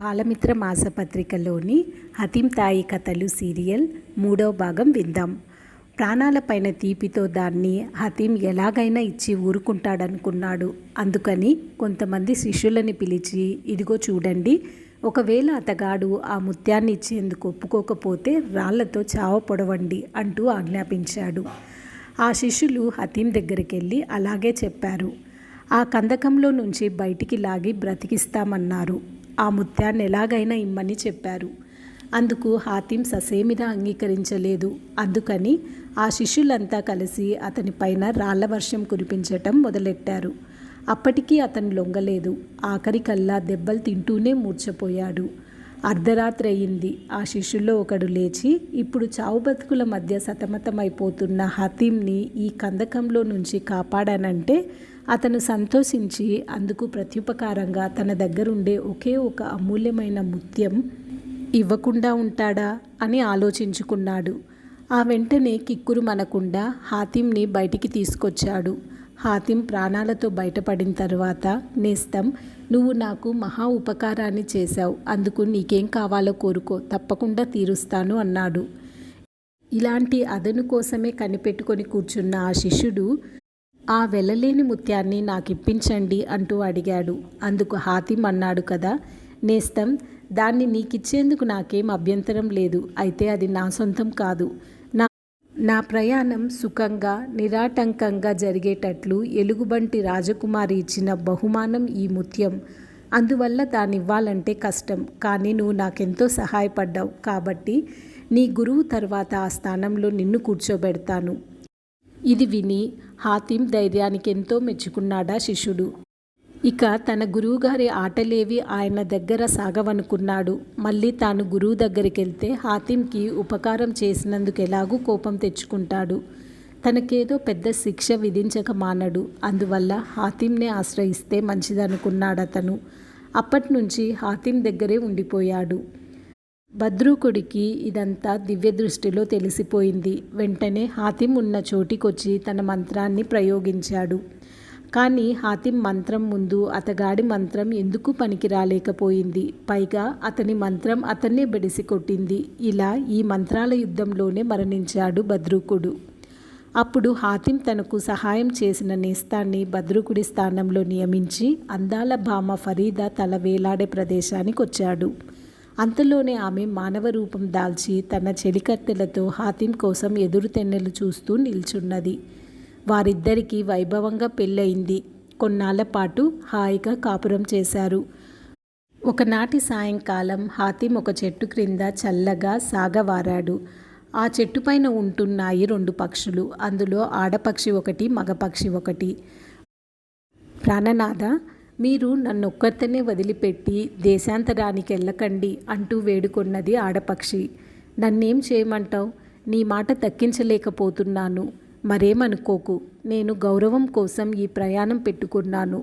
బాలమిత్ర మాసపత్రికలోని హతీం తాయి కథలు సీరియల్ 3వ భాగం విందాం. ప్రాణాలపైన తీపితో దాన్ని హతీం ఎలాగైనా ఇచ్చి ఊరుకుంటాడనుకున్నాడు. అందుకని కొంతమంది శిష్యులని పిలిచి, ఇదిగో చూడండి, ఒకవేళ అతగాడు ఆ ముత్యాన్ని ఇచ్చేందుకు ఒప్పుకోకపోతే రాళ్లతో చావ పొడవండి అంటూ ఆజ్ఞాపించాడు. ఆ శిష్యులు హతీం దగ్గరికెళ్ళి అలాగే చెప్పారు. ఆ కందకంలో నుంచి బయటికి లాగి బ్రతికిస్తామన్నారు. ఆ ముత్యాన్ని ఎలాగైనా ఇమ్మని చెప్పారు. అందుకు హతీం ససేమిరా అంగీకరించలేదు. అందుకని ఆ శిష్యులంతా కలిసి అతని పైన రాళ్ల వర్షం కురిపించటం మొదలెట్టారు. అప్పటికీ అతను లొంగలేదు. ఆఖరికల్లా దెబ్బలు తింటూనే మూర్ఛపోయాడు. అర్ధరాత్రి అయింది. ఆ శిష్యుల్లో ఒకడు లేచి, ఇప్పుడు చావు బతుకుల మధ్య సతమతమైపోతున్న హతీంని ఈ కందకంలో నుంచి కాపాడానంటే అతను సంతోషించి అందుకు ప్రత్యుపకారంగా తన దగ్గరుండే ఒకే ఒక అమూల్యమైన ముత్యం ఇవ్వకుండా ఉంటాడా అని ఆలోచించుకున్నాడు. ఆ వెంటనే కిక్కురు మనకుండా హతీంని బయటికి తీసుకొచ్చాడు. హతీం ప్రాణాలతో బయటపడిన తర్వాత, నేస్తం, నువ్వు నాకు మహా ఉపకారాన్ని చేశావు, అందుకు నీకేం కావాలో కోరుకో, తప్పకుండా తీరుస్తాను అన్నాడు. ఇలాంటి అదను కోసమే కనిపెట్టుకొని కూర్చున్న ఆ శిష్యుడు, ఆ వెలలేని ముత్యాన్ని నాకిప్పించండి అంటూ అడిగాడు. అందుకు హతీం అన్నాడు కదా, నేస్తం, దాన్ని నీకిచ్చేందుకు నాకేం అభ్యంతరం లేదు. అయితే అది నా సొంతం కాదు. నా ప్రయాణం సుఖంగా నిరాటంకంగా జరిగేటట్లు ఎలుగుబంటి రాజకుమారి ఇచ్చిన బహుమానం ఈ ముత్యం. అందువల్ల దాన్ని ఇవ్వాలంటే కష్టం. కానీ నువ్వు నాకెంతో సహాయపడ్డావు కాబట్టి నీ గురువు తర్వాత ఆ స్థానంలో నిన్ను కూర్చోబెడతాను. ఇది విని హతీం ధైర్యానికి ఎంతో మెచ్చుకున్నాడా శిష్యుడు. ఇక తన గురువుగారి ఆటలేవి ఆయన దగ్గర సాగవనుకున్నాడు. మళ్ళీ తాను గురువు దగ్గరికి వెళ్తే హతీంకి ఉపకారం చేసినందుకు ఎలాగూ కోపం తెచ్చుకుంటాడు. తనకేదో పెద్ద శిక్ష విధించక మానడు. అందువల్ల హతీంనే ఆశ్రయిస్తే మంచిదనుకున్నాడతను. అప్పటినుంచి హతీం దగ్గరే ఉండిపోయాడు. భద్రూకుడికి ఇదంతా దివ్య దృష్టిలో తెలిసిపోయింది. వెంటనే హతీం ఉన్న చోటికొచ్చి తన మంత్రాన్ని ప్రయోగించాడు. కానీ హతీం మంత్రం ముందు అతగాడి మంత్రం ఎందుకు పనికి రాలేకపోయింది. పైగా అతని మంత్రం అతన్నే బెడిసి కొట్టింది. ఇలా ఈ మంత్రాల యుద్ధంలోనే మరణించాడు భద్రూకుడు. అప్పుడు హతీం తనకు సహాయం చేసిన నేస్తాన్ని భద్రూకుడి స్థానంలో నియమించి అందాల భామ ఫరీదా తల వేలాడే ప్రదేశానికి వచ్చాడు. అంతలోనే ఆమె మానవ రూపం దాల్చి తన చెలికత్తెలతో హతీం కోసం ఎదురు తెన్నెలు చూస్తూ నిల్చున్నది. వారిద్దరికీ వైభవంగా పెళ్ళయింది. కొన్నాళ్ల పాటు హాయిగా కాపురం చేశారు. ఒకనాటి సాయంకాలం హతీం ఒక చెట్టు క్రింద చల్లగా సాగవారాడు. ఆ చెట్టుపైన ఉంటున్నాయి 2 పక్షులు. అందులో ఆడపక్షి ఒకటి, మగపక్షి ఒకటి. ప్రాణనాథ, మీరు నన్నొక్కరితోనే వదిలిపెట్టి దేశాంతరానికి వెళ్ళకండి అంటూ వేడుకొన్నది ఆడపక్షి. నన్నేం చేయమంటావు? నీ మాట దక్కించలేకపోతున్నాను. మరేమనుకోకు. నేను గౌరవం కోసం ఈ ప్రయాణం పెట్టుకున్నాను.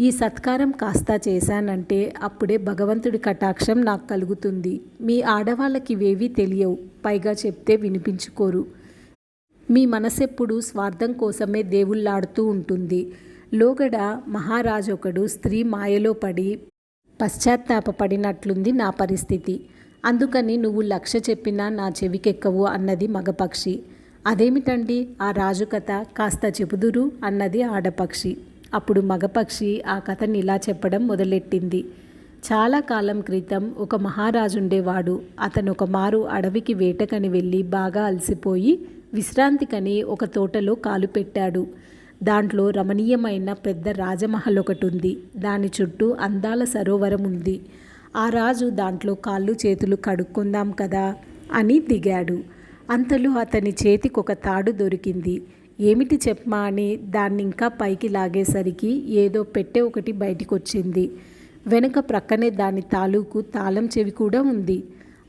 ఈ సత్కారం కాస్త చేశానంటే అప్పుడే భగవంతుడి కటాక్షం నాకు కలుగుతుంది. మీ ఆడవాళ్ళకి ఇవేవీ తెలియవు. పైగా చెప్తే వినిపించుకోరు. మీ మనసెప్పుడు స్వార్థం కోసమే దేవుళ్ళాడుతూ ఉంటుంది. లోగడ మహారాజు ఒకడు స్త్రీ మాయలో పడి పశ్చాత్తాపపడినట్లుంది నా పరిస్థితి. అందుకని నువ్వు 1,00,000 చెప్పినా నా చెవికెక్కవు అన్నది మగపక్షి. అదేమిటండి ఆ రాజు కథ, కాస్త చెబుదురు అన్నది ఆడపక్షి. అప్పుడు మగపక్షి ఆ కథని ఇలా చెప్పడం మొదలెట్టింది. చాలా కాలం క్రితం ఒక మహారాజుండేవాడు. అతను ఒక మారు అడవికి వేటకని వెళ్ళి బాగా అలసిపోయి విశ్రాంతికని ఒక తోటలో కాలు పెట్టాడు. దాంట్లో రమణీయమైన పెద్ద రాజమహల్ ఒకటి ఉంది. దాని చుట్టూ అందాల సరోవరం ఉంది. ఆ రాజు దాంట్లో కాళ్ళు చేతులు కడుక్కుందాం కదా అని దిగాడు. అంతలో అతని చేతికొక తాడు దొరికింది. ఏమిటి చెప్పమా అని దాన్నింకా పైకి లాగేసరికి ఏదో పెట్టె ఒకటి బయటికొచ్చింది. వెనుక ప్రక్కనే దాని తాలూకు తాళం చెవి కూడా ఉంది.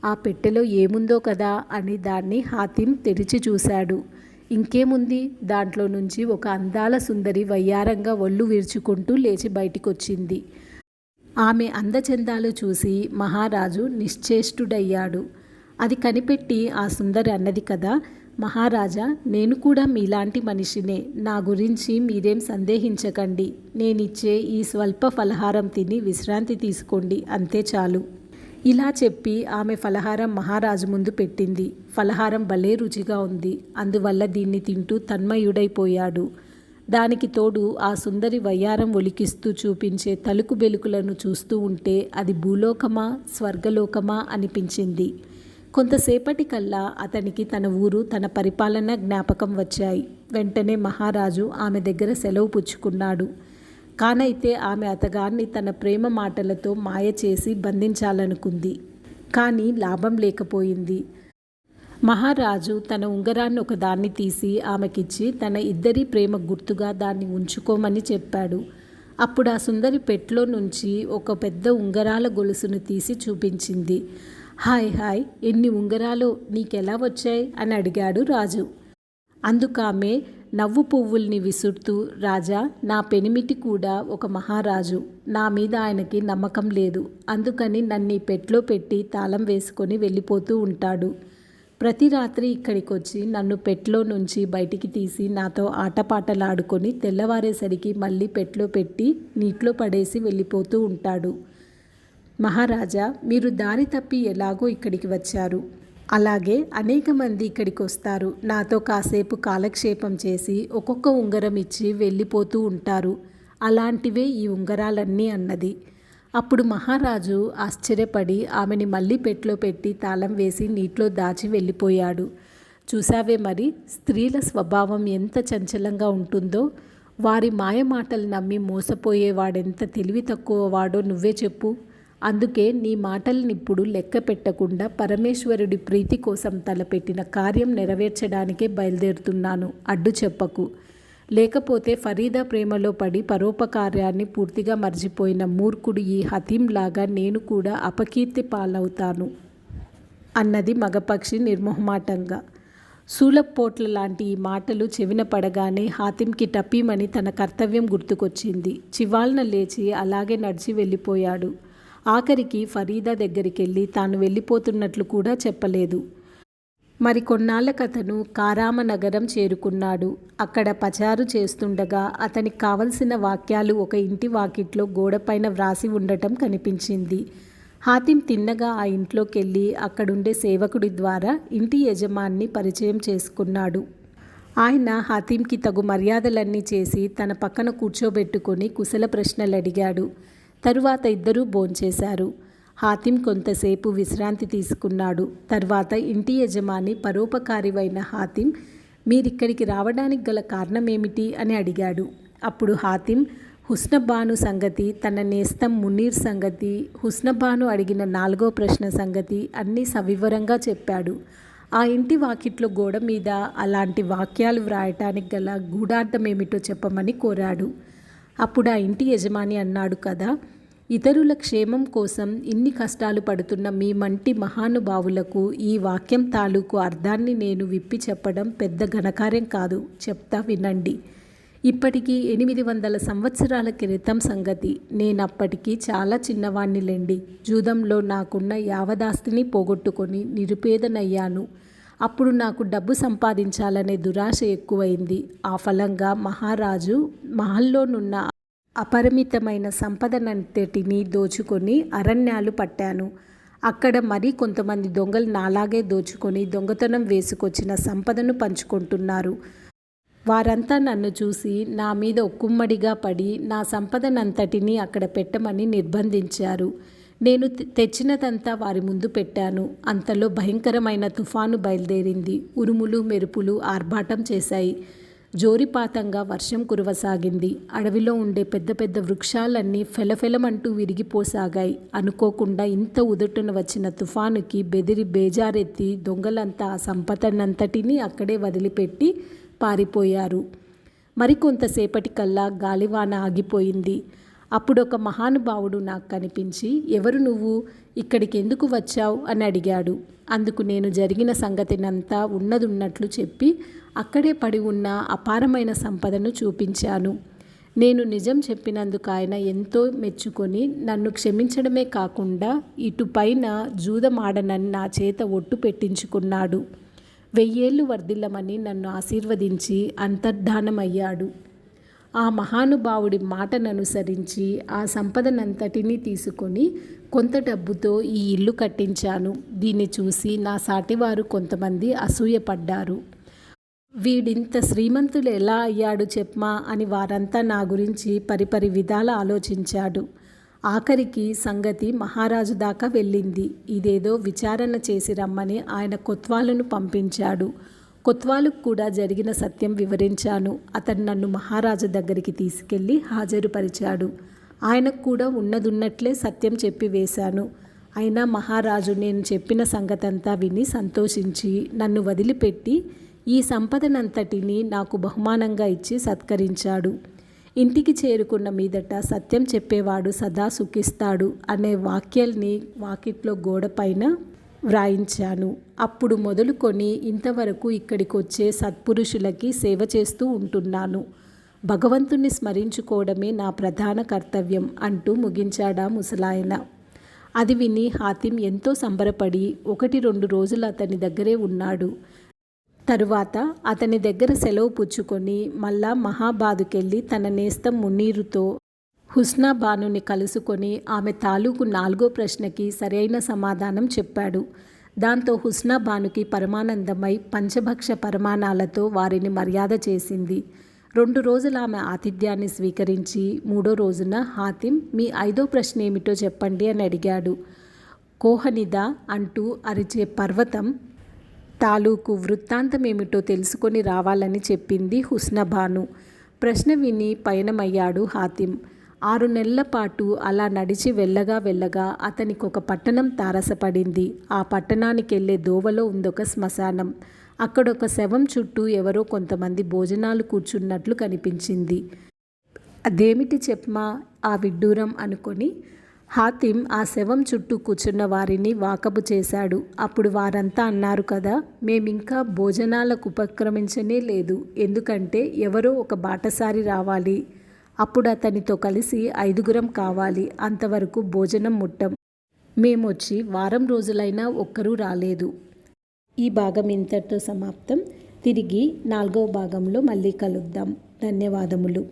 ఆ పెట్టెలో ఏముందో కదా అని దాన్ని హతీం తెరిచి చూశాడు. ఇంకేముంది, దాంట్లో నుంచి ఒక అందాల సుందరి వయ్యారంగా ఒళ్ళు విరుచుకుంటూ లేచి బయటికొచ్చింది. ఆమె అందచందాలు చూసి మహారాజు నిశ్చేష్టుడయ్యాడు. అది కనిపెట్టి ఆ సుందరి అన్నది కదా, మహారాజా, నేను కూడా మీలాంటి మనిషినే. నా గురించి మీరేం సందేహించకండి. నేనిచ్చే ఈ స్వల్ప ఫలహారం తిని విశ్రాంతి తీసుకోండి, అంతే చాలు. ఇలా చెప్పి ఆమె ఫలహారం మహారాజు ముందు పెట్టింది. ఫలహారం భలే రుచిగా ఉంది. అందువల్ల దీన్ని తింటూ తన్మయుడైపోయాడు. దానికి తోడు ఆ సుందరి వయ్యారం ఒలికిస్తూ చూపించే తలుకు బెలుకులను చూస్తూ ఉంటే అది భూలోకమా స్వర్గలోకమా అనిపించింది. కొంతసేపటికల్లా అతనికి తన ఊరు, తన పరిపాలన జ్ఞాపకం వచ్చాయి. వెంటనే మహారాజు ఆమె దగ్గర సెలవు పుచ్చుకున్నాడు. కానైతే ఆమె అతగాన్ని తన ప్రేమ మాటలతో మాయ చేసి బంధించాలనుకుంది. కానీ లాభం లేకపోయింది. మహారాజు తన ఉంగరాన్ని ఒకదాన్ని తీసి ఆమెకిచ్చి తన ఇద్దరి ప్రేమ గుర్తుగా దాన్ని ఉంచుకోమని చెప్పాడు. అప్పుడు ఆ సుందరి పెట్లో నుంచి ఒక పెద్ద ఉంగరాల గొలుసును తీసి చూపించింది. హాయ్ హాయ్, ఎన్ని ఉంగరాలు నీకెలా వచ్చాయి అని అడిగాడు రాజు. అందుకామె నవ్వు పువ్వుల్ని విసురుతూ, రాజా, నా పెనిమిటి కూడా ఒక మహారాజు. నా మీద ఆయనకి నమ్మకం లేదు. అందుకని నన్ను ఈ పెట్లో పెట్టి తాళం వేసుకొని వెళ్ళిపోతూ ఉంటాడు. ప్రతి రాత్రి ఇక్కడికొచ్చి నన్ను పెట్లో నుంచి బయటికి తీసి నాతో ఆటపాటలాడుకొని తెల్లవారేసరికి మళ్ళీ పెట్లో పెట్టి నీటిలో పడేసి వెళ్ళిపోతూ ఉంటాడు. మహారాజా, మీరు దారి తప్పి ఎలాగో ఇక్కడికి వచ్చారు. అలాగే అనేక మంది ఇక్కడికి వస్తారు. నాతో కాసేపు కాలక్షేపం చేసి ఒక్కొక్క ఉంగరం ఇచ్చి వెళ్ళిపోతూ ఉంటారు. అలాంటివే ఈ ఉంగరాలన్నీ అన్నది. అప్పుడు మహారాజు ఆశ్చర్యపడి ఆమెని మళ్ళీ పెట్లో పెట్టి తాళం వేసి నీటిలో దాచి వెళ్ళిపోయాడు. చూసావే మరి, స్త్రీల స్వభావం ఎంత చంచలంగా ఉంటుందో. వారి మాయమాటలు నమ్మి మోసపోయేవాడెంత తెలివి తక్కువ వాడో నువ్వే చెప్పు. అందుకే నీ మాటలనిప్పుడు లెక్క పెట్టకుండా పరమేశ్వరుడి ప్రీతి కోసం తలపెట్టిన కార్యం నెరవేర్చడానికే బయలుదేరుతున్నాను. అడ్డు చెప్పకు. లేకపోతే ఫరీదా ప్రేమలో పడి పరోపకార్యాన్ని పూర్తిగా మర్చిపోయిన మూర్ఖుడు ఈ హతీంలాగా నేను కూడా అపకీర్తి పాలవుతాను అన్నది మగపక్షి నిర్మోహమాటంగా. శూలపోట్ల లాంటి ఈ మాటలు చెవిన పడగానే హాతింకి టపీమని తన కర్తవ్యం గుర్తుకొచ్చింది. చివాల్న లేచి అలాగే నడిచి వెళ్ళిపోయాడు. ఆఖరికి ఫరీదా దగ్గరికెళ్ళి తాను వెళ్ళిపోతున్నట్లు కూడా చెప్పలేదు. మరి కొన్నాళ్ళకతను కారామనగరం చేరుకున్నాడు. అక్కడ పచారు చేస్తుండగా అతనికి కావలసిన వాక్యాలు ఒక ఇంటి వాకిట్లో గోడపైన వ్రాసి ఉండటం కనిపించింది. హాతిం తిన్నగా ఆ ఇంట్లోకెళ్ళి అక్కడుండే సేవకుడి ద్వారా ఇంటి యజమాన్ని పరిచయం చేసుకున్నాడు. ఆయన హాతింకి తగు మర్యాదలన్నీ చేసి తన పక్కన కూర్చోబెట్టుకొని కుశల ప్రశ్నలు అడిగాడు. తరువాత ఇద్దరూ భోంచేశారు. హాతిం కొంతసేపు విశ్రాంతి తీసుకున్నాడు. తర్వాత ఇంటి యజమాని పరోపకారివైన హాతిం, మీరిక్కడికి రావడానికి గల కారణమేమిటి అని అడిగాడు. అప్పుడు హాతిం హుస్నబాను సంగతి, తన నేస్తం మునీర్ సంగతి, హుస్నబాను అడిగిన 4వ ప్రశ్న సంగతి అన్నీ సవివరంగా చెప్పాడు. ఆ ఇంటి వాకిట్లో గోడ మీద అలాంటి వాక్యాలు వ్రాయటానికి గల గూఢార్థమేమిటో చెప్పమని కోరాడు. అప్పుడు ఆ ఇంటి యజమాని అన్నాడు కదా, ఇతరుల క్షేమం కోసం ఇన్ని కష్టాలు పడుతున్న మీ మంటి మహానుభావులకు ఈ వాక్యం తాలూకు అర్థాన్ని నేను విప్పి చెప్పడం పెద్ద ఘనకార్యం కాదు. చెప్తా వినండి. ఇప్పటికీ 800 సంవత్సరాల క్రితం సంగతి. నేనప్పటికీ చాలా చిన్నవాణ్ణిలేండి. జూదంలో నాకున్న యావదాస్తిని పోగొట్టుకొని నిరుపేదనయ్యాను. అప్పుడు నాకు డబ్బు సంపాదించాలనే దురాశ ఎక్కువైంది. ఆ ఫలంగా మహారాజు మహల్లోనున్న అపరిమితమైన సంపదనంతటినీ దోచుకొని అరణ్యాలు పట్టాను. అక్కడ మరీ కొంతమంది దొంగలు నాలాగే దోచుకొని దొంగతనం వేసుకొచ్చిన సంపదను పంచుకుంటున్నారు. వారంతా నన్ను చూసి నా మీద ఒక్కుమ్మడిగా పడి నా సంపదనంతటినీ అక్కడ పెట్టమని నిర్బంధించారు. నేను తెచ్చినదంతా వారి ముందు పెట్టాను. అంతలో భయంకరమైన తుఫాను బయలుదేరింది. ఉరుములు మెరుపులు ఆర్భాటం చేశాయి. జోరిపాతంగా వర్షం కురవసాగింది. అడవిలో ఉండే పెద్ద పెద్ద వృక్షాలన్నీ ఫెలఫెలమంటూ విరిగిపోసాగాయి. అనుకోకుండా ఇంత ఉదుటున వచ్చిన తుఫానుకి బెదిరి బేజారెత్తి దొంగలంతా ఆ సంపదనంతటినీ అక్కడే వదిలిపెట్టి పారిపోయారు. మరికొంతసేపటికల్లా గాలివాన ఆగిపోయింది. అప్పుడొక మహానుభావుడు నాకు కనిపించి, ఎవరు నువ్వు, ఇక్కడికి ఎందుకు వచ్చావు అని అడిగాడు. అందుకు నేను జరిగిన సంగతినంతా ఉన్నదున్నట్లు చెప్పి అక్కడే పడి ఉన్న అపారమైన సంపదను చూపించాను. నేను నిజం చెప్పినందుకు ఆయన ఎంతో మెచ్చుకొని నన్ను క్షమించడమే కాకుండా ఇటుపైన జూదమాడనని నా చేత ఒట్టు పెట్టించుకున్నాడు. 1000 ఏళ్ళు వర్ధిల్లమని నన్ను ఆశీర్వదించి అంతర్ధానమయ్యాడు. ఆ మహానుభావుడి మాటననుసరించి ఆ సంపదనంతటినీ తీసుకొని కొంత డబ్బుతో ఈ ఇల్లు కట్టించాను. దీన్ని చూసి నా సాటివారు కొంతమంది అసూయపడ్డారు. వీడింత శ్రీమంతులు ఎలా అయ్యాడు చెప్పమా అని వారంతా నా గురించి పరిపరి విధాల ఆలోచించాడు. ఆఖరికి సంగతి మహారాజు దాకా వెళ్ళింది. ఇదేదో విచారణ చేసి రమ్మని ఆయన కొత్వాలును పంపించాడు. కొత్వాలుకు కూడా జరిగిన సత్యం వివరించాను. అతను నన్ను మహారాజు దగ్గరికి తీసుకెళ్ళి హాజరుపరిచాడు. ఆయనకు కూడా ఉన్నదున్నట్లే సత్యం చెప్పి వేశాను. అయినా మహారాజు నేను చెప్పిన సంగతంతా విని సంతోషించి నన్ను వదిలిపెట్టి ఈ సంపదనంతటినీ నాకు బహుమానంగా ఇచ్చి సత్కరించాడు. ఇంటికి చేరుకున్న మీదట సత్యం చెప్పేవాడు సదా సుఖిస్తాడు అనే వాక్యాల్ని వాకిట్లో గోడపైన వ్రాయించాను. అప్పుడు మొదలుకొని ఇంతవరకు ఇక్కడికి వచ్చే సత్పురుషులకి సేవ చేస్తూ ఉంటున్నాను. భగవంతుణ్ణి స్మరించుకోవడమే నా ప్రధాన కర్తవ్యం అంటూ ముగించాడా ముసలాయన. అది విని హాతిం ఎంతో సంబరపడి 1-2 రోజులు అతని దగ్గరే ఉన్నాడు. తరువాత అతని దగ్గర సెలవు పుచ్చుకొని మళ్ళా మహాబాదుకెళ్ళి తన నేస్తం మునీరుతో హుస్నా బానుని కలుసుకొని ఆమె తాలూకు 4వ ప్రశ్నకి సరైన సమాధానం చెప్పాడు. దాంతో హుస్నా బానుకి పరమానందమై పంచభక్ష పరమాణాలతో వారిని మర్యాద చేసింది. 2 రోజులు ఆమె ఆతిథ్యాన్ని స్వీకరించి 3వ రోజున హాతిం మీ 5వ ప్రశ్న ఏమిటో చెప్పండి అని అడిగాడు. కోహనిదా అంటూ అరిచే పర్వతం తాలూకు వృత్తాంతమేమిటో తెలుసుకొని రావాలని చెప్పింది హుస్నాబాను. ప్రశ్న విని పయనమయ్యాడు హాతిం. 6 నెలల పాటు అలా నడిచి వెళ్ళగా అతనికి ఒక పట్టణం తారసపడింది. ఆ పట్టణానికెళ్ళే దోవలో ఉందొక శ్మశానం. అక్కడొక శవం చుట్టూ ఎవరో కొంతమంది భోజనాలు కూర్చున్నట్లు కనిపించింది. అదేమిటి చెప్పమా ఆ విడ్డూరం అనుకొని హాతిం ఆ శవం చుట్టూ కూర్చున్న వారిని వాకబు చేశాడు. అప్పుడు వారంతా అన్నారు కదా, మేమింకా భోజనాలకు ఉపక్రమించనే లేదు. ఎందుకంటే ఎవరో ఒక బాటసారి రావాలి. అప్పుడు అతనితో కలిసి 5గురం కావాలి. అంతవరకు భోజనం ముట్టం. మేమొచ్చి వారం రోజులైనా ఒక్కరూ రాలేదు. ఈ భాగం ఇంతటితో సమాప్తం. తిరిగి 4వ భాగంలో మళ్ళీ కలుద్దాం. ధన్యవాదములు.